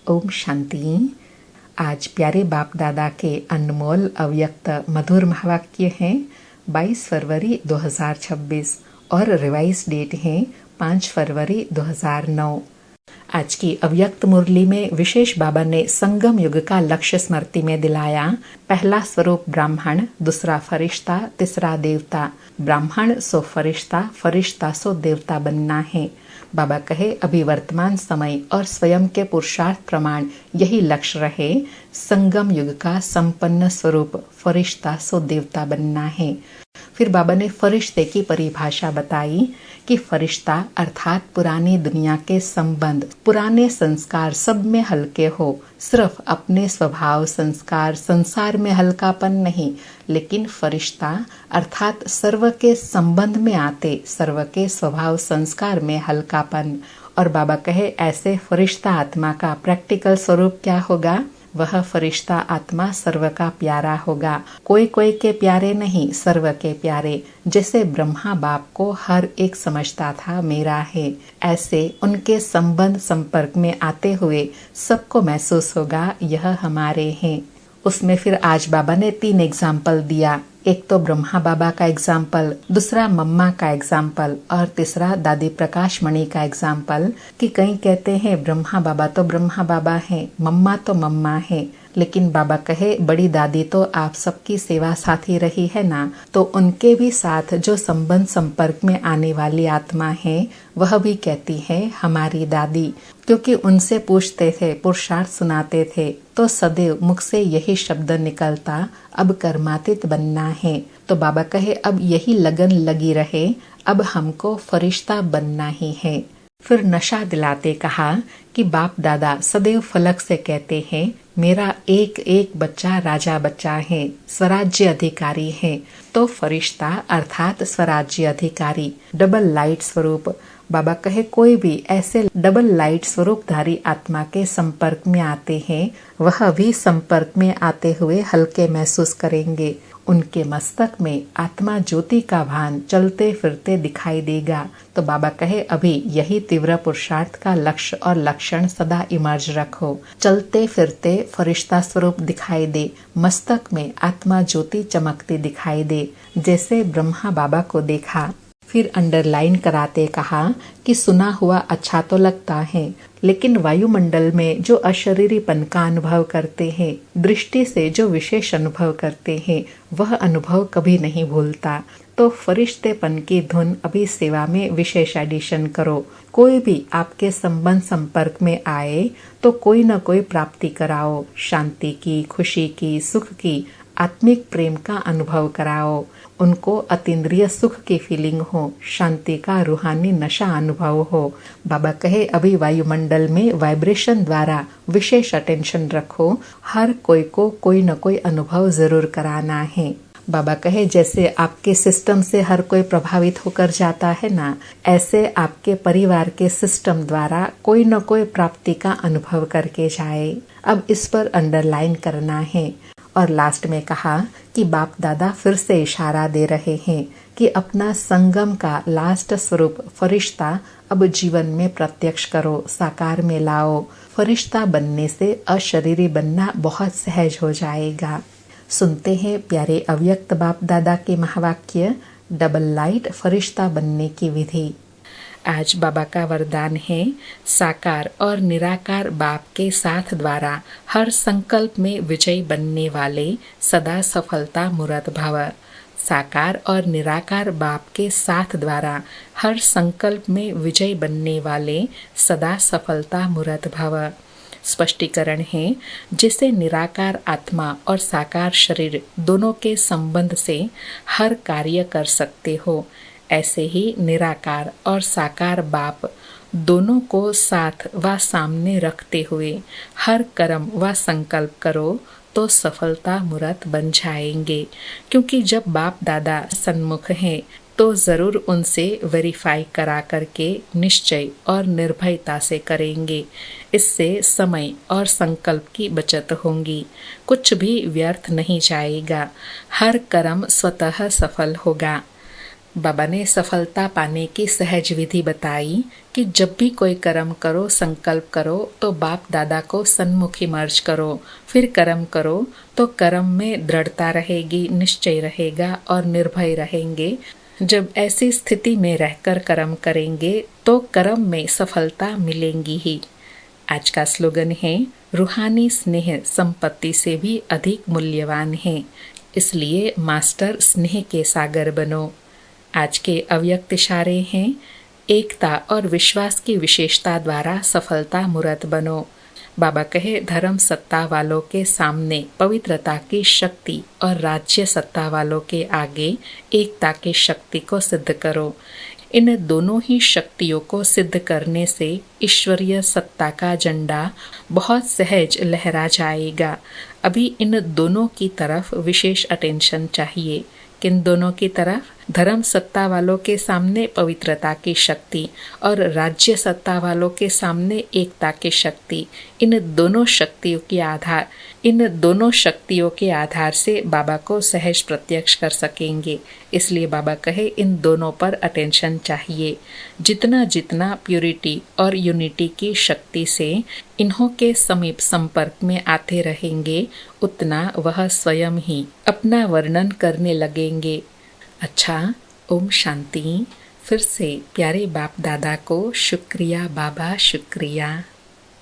ओम शांति। आज प्यारे बाप दादा के अनमोल अव्यक्त मधुर महावाक्य हैं 22 फरवरी 2026 और रिवाइज डेट है 5 फरवरी 2009। आज की अव्यक्त मुरली में विशेष बाबा ने संगम युग का लक्ष्य स्मृति में दिलाया। पहला स्वरूप ब्राह्मण, दूसरा फरिश्ता, तीसरा देवता। ब्राह्मण सो फरिश्ता, फरिश्ता सो देवता बनना है। बाबा कहे अभी वर्तमान समय और स्वयं के पुरुषार्थ प्रमाण यही लक्ष्य रहे। संगम युग का संपन्न स्वरूप फरिश्ता सो देवता बनना है। फिर बाबा ने फरिश्ते की परिभाषा बताई कि फरिश्ता अर्थात पुरानी दुनिया के संबंध, पुराने संस्कार सब में हल्के हो। सिर्फ अपने स्वभाव संस्कार संसार में हल्कापन नहीं, लेकिन फरिश्ता अर्थात सर्व के संबंध में आते, सर्व के स्वभाव संस्कार में हल्कापन। और बाबा कहे ऐसे फरिश्ता आत्मा का प्रैक्टिकल स्वरूप क्या होगा? वह फरिश्ता आत्मा सर्व का प्यारा होगा। कोई कोई के प्यारे नहीं, सर्व के प्यारे। जैसे ब्रह्मा बाप को हर एक समझता था मेरा है, ऐसे उनके संबंध संपर्क में आते हुए सबको महसूस होगा यह हमारे हैं। उसमें फिर आज बाबा ने 3 एग्जाम्पल दिया। एक तो ब्रह्मा बाबा का एग्जाम्पल, दूसरा मम्मा का एग्जाम्पल और तीसरा दादी प्रकाश मणि का एग्जाम्पल। कि कई कहते हैं ब्रह्मा बाबा तो ब्रह्मा बाबा है, मम्मा तो मम्मा है, लेकिन बाबा कहे बड़ी दादी तो आप सबकी सेवा साथी रही है ना, तो उनके भी साथ जो संबंध संपर्क में आने वाली आत्मा है वह भी कहती है हमारी दादी। क्योंकि उनसे पूछते थे, पुरुषार्थ सुनाते थे, तो सदैव मुख से यही शब्द निकलता, अब कर्मातीत बनना है। तो बाबा कहे अब यही लगन लगी रहे, अब हमको फरिश्ता बनना ही है। फिर नशा दिलाते कहा कि बाप दादा सदैव फलक से कहते हैं मेरा एक एक बच्चा राजा बच्चा है, स्वराज्य अधिकारी है। तो फरिश्ता अर्थात स्वराज्य अधिकारी, डबल लाइट स्वरूप। बाबा कहे कोई भी ऐसे डबल लाइट स्वरूपधारी आत्मा के संपर्क में आते हैं, वह भी संपर्क में आते हुए हल्के महसूस करेंगे। उनके मस्तक में आत्मा ज्योति का भान चलते फिरते दिखाई देगा। तो बाबा कहे अभी यही तीव्र पुरुषार्थ का लक्ष्य और लक्षण सदा इमर्ज रखो। चलते फिरते फरिश्ता स्वरूप दिखाई दे, मस्तक में आत्मा ज्योति चमकती दिखाई दे, जैसे ब्रह्मा बाबा को देखा। फिर अंडरलाइन कराते कहा कि सुना हुआ अच्छा तो लगता है, लेकिन वायुमंडल में जो अशरीरीपन का अनुभव करते हैं, दृष्टि से जो विशेष अनुभव करते हैं, वह अनुभव कभी नहीं भूलता। तो फरिश्तेपन की धुन अभी सेवा में विशेष एडिशन करो। कोई भी आपके संबंध संपर्क में आए तो कोई न कोई प्राप्ति कराओ, शांति की, खुशी की, सुख की, आत्मिक प्रेम का अनुभव कराओ। उनको अतीन्द्रिय सुख की फीलिंग हो, शांति का रूहानी नशा अनुभव हो। बाबा कहे अभी वायुमंडल में वाइब्रेशन द्वारा विशेष अटेंशन रखो। हर कोई को कोई न कोई अनुभव जरूर कराना है। बाबा कहे जैसे आपके सिस्टम से हर कोई प्रभावित होकर जाता है ना, ऐसे आपके परिवार के सिस्टम द्वारा कोई न कोई प्राप्ति का अनुभव करके जाए। अब इस पर अंडरलाइन करना है। और लास्ट में कहा कि बाप दादा फिर से इशारा दे रहे हैं कि अपना संगम का लास्ट स्वरूप फरिश्ता अब जीवन में प्रत्यक्ष करो, साकार में लाओ। फरिश्ता बनने से अशरीरी बनना बहुत सहज हो जाएगा। सुनते हैं प्यारे अव्यक्त बाप दादा के महावाक्य, डबल लाइट फरिश्ता बनने की विधि। आज बाबा का वरदान है साकार और निराकार बाप के साथ द्वारा हर संकल्प में विजयी बनने वाले सदा सफलता मूर्त भव। साकार और निराकार बाप के साथ द्वारा हर संकल्प में विजयी बनने वाले सदा सफलता मूर्त भव। स्पष्टीकरण है जिसे निराकार आत्मा और साकार शरीर दोनों के संबंध से हर कार्य कर सकते हो, ऐसे ही निराकार और साकार बाप दोनों को साथ व सामने रखते हुए हर कर्म व संकल्प करो तो सफलता मूर्त बन जाएंगे। क्योंकि जब बाप दादा सन्मुख हैं तो जरूर उनसे वेरीफाई करा करके निश्चय और निर्भयता से करेंगे। इससे समय और संकल्प की बचत होगी, कुछ भी व्यर्थ नहीं जाएगा, हर कर्म स्वतः सफल होगा। बाबा ने सफलता पाने की सहज विधि बताई कि जब भी कोई कर्म करो, संकल्प करो तो बाप दादा को सन्मुखी मर्ज करो, फिर कर्म करो तो कर्म में दृढ़ता रहेगी, निश्चय रहेगा और निर्भय रहेंगे। जब ऐसी स्थिति में रहकर कर्म करेंगे तो कर्म में सफलता मिलेंगी ही। आज का स्लोगन है, रूहानी स्नेह संपत्ति से भी अधिक मूल्यवान है, इसलिए मास्टर स्नेह के सागर बनो। आज के अव्यक्त इशारे हैं, एकता और विश्वास की विशेषता द्वारा सफलता मूर्त बनो। बाबा कहे, धर्म सत्ता वालों के सामने पवित्रता की शक्ति और राज्य सत्ता वालों के आगे एकता की शक्ति को सिद्ध करो। इन दोनों ही शक्तियों को सिद्ध करने से ईश्वरीय सत्ता का झंडा बहुत सहज लहरा जाएगा। अभी इन दोनों की तरफ विशेष अटेंशन चाहिए। किन दोनों की तरफ? धर्म सत्ता वालों के सामने पवित्रता की शक्ति और राज्य सत्ता वालों के सामने एकता की शक्ति। इन दोनों शक्तियों के आधार से बाबा को सहज प्रत्यक्ष कर सकेंगे। इसलिए बाबा कहे, इन दोनों पर अटेंशन चाहिए। जितना जितना प्यूरिटी और यूनिटी की शक्ति से इन्हों के समीप संपर्क में आते रहेंगे, उतना वह स्वयं ही अपना वर्णन करने लगेंगे। अच्छा, ओम शांति। फिर से प्यारे बाप दादा को शुक्रिया बाबा, शुक्रिया।